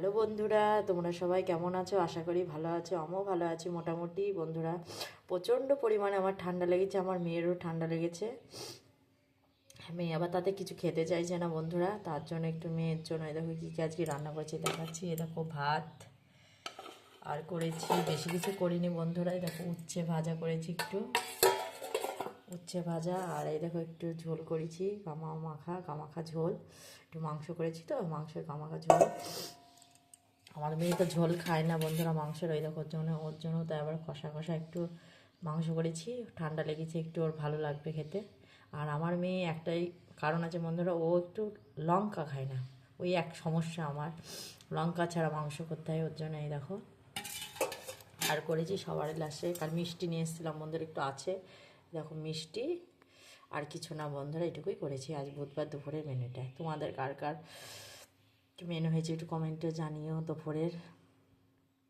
Hello বন্ধুরা, তোমরা সবাই কেমন আছো? আশা করি ভালো আছো। আমিও ভালো আছি মোটামুটি। বন্ধুরা, প্রচণ্ড পরিমাণে আমার ঠান্ডা লেগেছে, আমার মেয়েরও ঠান্ডা লেগেছে। মেয়ে আবার তাতে কিছু খেতে চাইছে না বন্ধুরা, তার জন্য একটু মেয়ের জন্য এই দেখো কী কী আজকে রান্না করেছি দেখাচ্ছি। এ দেখো ভাত আর করেছি, বেশি কিছু করিনি বন্ধুরা। এই দেখো উচ্ছে ভাজা করেছি, একটু উচ্ছে ভাজা, আর এই দেখো একটু ঝোল করেছি, গামাখা ঝোল। একটু মাংস করেছি তো, মাংসের গামাখা ঝোল। আমার মেয়ে তো ঝোল খায় না বন্ধুরা মাংসের, ওই দেখো ওর জন্য তাই আবার কষা কষা একটু মাংস করেছি। ঠান্ডা লেগেছে একটু, ওর ভালো লাগবে খেতে। আর আমার মেয়ে একটাই কারণ আছে বন্ধুরা, ও একটু লঙ্কা খায় না। ওই এক সমস্যা আমার, লঙ্কা ছাড়া মাংস করতে হয় ওর জন্য। এই দেখো আর করেছি সবার লাস্টে, কাল মিষ্টি নিয়ে এসেছিলাম বন্ধুরা, একটু আছে দেখো মিষ্টি। আর কিছু না বন্ধুরা, এটুকুই করেছি আজ বুধবার দুপুরের মেনুটা। তোমাদের কার কার মেনু হয়েছে একটু কমেন্টে জানিও দুপুরের।